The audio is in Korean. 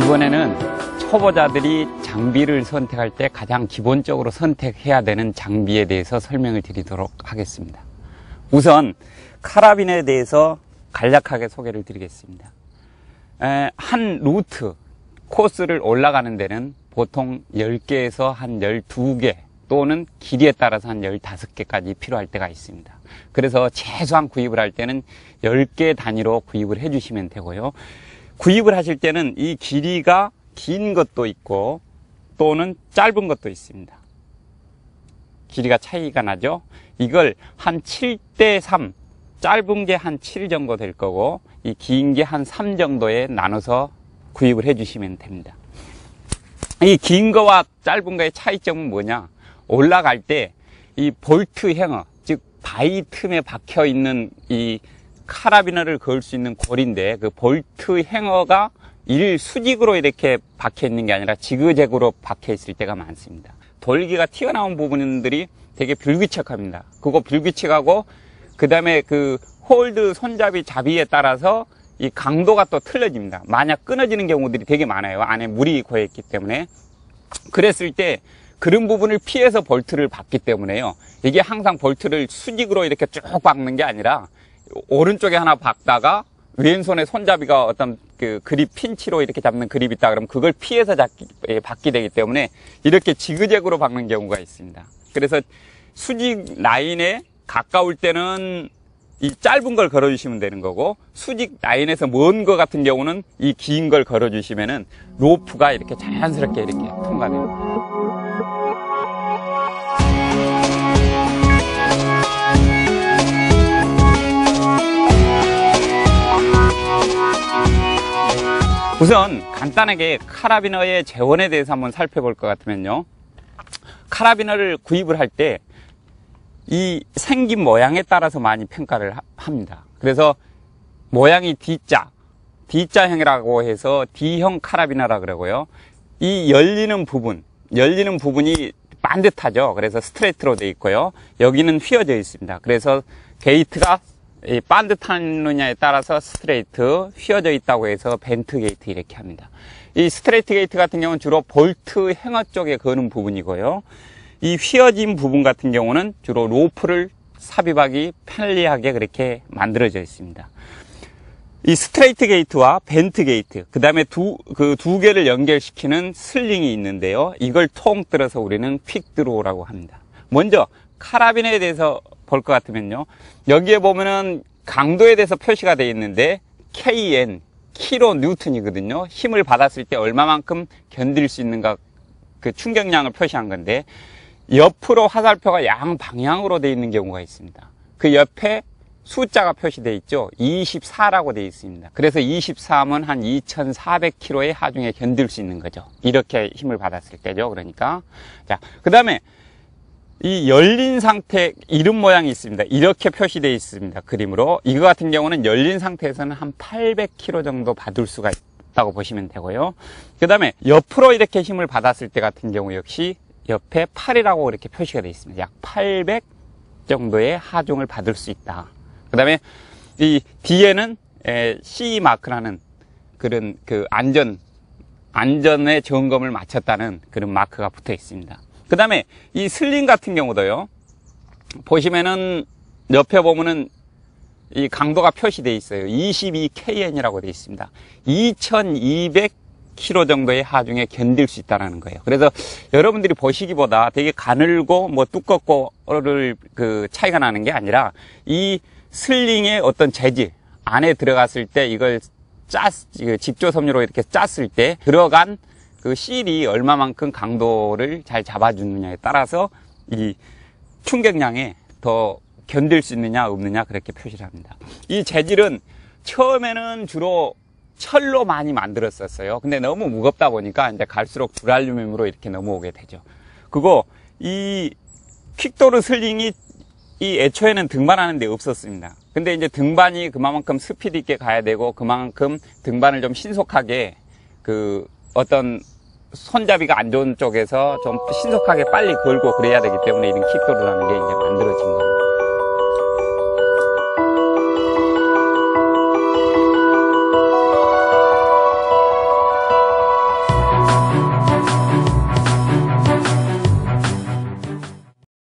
이번에는 초보자들이 장비를 선택할 때 가장 기본적으로 선택해야 되는 장비에 대해서 설명을 드리도록 하겠습니다. 우선 카라빈에 대해서 간략하게 소개를 드리겠습니다. 한 루트, 코스를 올라가는 데는 보통 10개에서 한 12개 또는 길이에 따라서 한 15개까지 필요할 때가 있습니다. 그래서 최소한 구입을 할 때는 10개 단위로 구입을 해주시면 되고요. 구입을 하실 때는 이 길이가 긴 것도 있고 또는 짧은 것도 있습니다. 길이가 차이가 나죠. 이걸 한 7대3, 짧은 게 한 7 정도 될 거고 이 긴 게 한 3 정도에 나눠서 구입을 해주시면 됩니다. 이 긴 거와 짧은 거의 차이점은 뭐냐? 올라갈 때 이 볼트 행어, 즉 바위 틈에 박혀 있는 이 카라비너를 그을 수 있는 고리인데 그 볼트 행어가 수직으로 이렇게 박혀 있는 게 아니라 지그재그로 박혀 있을 때가 많습니다. 돌기가 튀어나온 부분들이 되게 불규칙합니다. 그거 불규칙하고 그 다음에 그 홀드 손잡이 자비에 따라서 이 강도가 또 틀려집니다. 만약 끊어지는 경우들이 되게 많아요. 안에 물이 고여있기 때문에. 그랬을 때 그런 부분을 피해서 볼트를 박기 때문에요. 이게 항상 볼트를 수직으로 이렇게 쭉 박는 게 아니라 오른쪽에 하나 박다가 왼손에 손잡이가 어떤 그 그립 핀치로 이렇게 잡는 그립이 있다 그러면 그걸 피해서 박기 되기 때문에 이렇게 지그재그로 박는 경우가 있습니다. 그래서 수직 라인에 가까울 때는 이 짧은 걸 걸어주시면 되는 거고 수직 라인에서 먼 거 같은 경우는 이 긴 걸 걸어주시면은 로프가 이렇게 자연스럽게 이렇게 통과됩니다. 우선 간단하게 카라비너의 재원에 대해서 한번 살펴볼 것 같으면요. 카라비너를 구입을 할 때 이 생긴 모양에 따라서 많이 평가를 합니다. 그래서 모양이 D자형이라고 해서 D형 카라비너라 그러고요. 이 열리는 부분이 반듯하죠. 그래서 스트레이트로 되어 있고요. 여기는 휘어져 있습니다. 그래서 게이트가 반듯하느냐에 따라서 스트레이트, 휘어져 있다고 해서 벤트 게이트 이렇게 합니다. 이 스트레이트 게이트 같은 경우는 주로 볼트 행어 쪽에 거는 부분이고요. 이 휘어진 부분 같은 경우는 주로 로프를 삽입하기 편리하게 그렇게 만들어져 있습니다. 이 스트레이트 게이트와 벤트 게이트, 그 다음에 두 개를 연결시키는 슬링이 있는데요. 이걸 통틀어서 우리는 퀵드로우라고 합니다. 먼저 카라빈에 대해서 볼 것 같으면요. 여기에 보면은 강도에 대해서 표시가 되어 있는데 KN, 킬로 뉴턴이거든요. 힘을 받았을 때 얼마만큼 견딜 수 있는가 그 충격량을 표시한 건데 옆으로 화살표가 양방향으로 되어 있는 경우가 있습니다. 그 옆에 숫자가 표시되어 있죠. 24라고 되어 있습니다. 그래서 23은 한 2400kg의 하중에 견딜 수 있는 거죠. 이렇게 힘을 받았을 때죠. 그러니까. 자, 그 다음에 이 열린 상태 이름 모양이 있습니다. 이렇게 표시되어 있습니다. 그림으로. 이거 같은 경우는 열린 상태에서는 한 800kg 정도 받을 수가 있다고 보시면 되고요. 그 다음에 옆으로 이렇게 힘을 받았을 때 같은 경우 역시 옆에 8이라고 이렇게 표시가 되어 있습니다. 약 800 정도의 하중을 받을 수 있다. 그 다음에 이 뒤에는 CE 마크라는 그런 그 안전의 점검을 마쳤다는 그런 마크가 붙어 있습니다. 그 다음에 이 슬링 같은 경우도요. 보시면은 옆에 보면은 이 강도가 표시되어 있어요. 22KN이라고 되어 있습니다. 2200kg 정도의 하중에 견딜 수 있다는 거예요. 그래서 여러분들이 보시기보다 되게 가늘고 뭐 두껍고를 그 차이가 나는 게 아니라 이 슬링의 어떤 재질 안에 들어갔을 때 이걸 직조 섬유로 이렇게 짰을 때 들어간 그 실이 얼마만큼 강도를 잘 잡아주느냐에 따라서 이 충격량에 더 견딜 수 있느냐 없느냐 그렇게 표시를 합니다. 이 재질은 처음에는 주로 철로 많이 만들었었어요. 근데 너무 무겁다 보니까 이제 갈수록 불알루미늄으로 이렇게 넘어오게 되죠. 그리고 이 퀵도르 슬링이 이 애초에는 등반하는 데 없었습니다. 근데 이제 등반이 그만큼 스피드 있게 가야 되고 그만큼 등반을 좀 신속하게 그 어떤 손잡이가 안 좋은 쪽에서 좀 신속하게 빨리 걸고 그래야 되기 때문에 이런 킥도르라는 게 이제 만들어진 겁니다.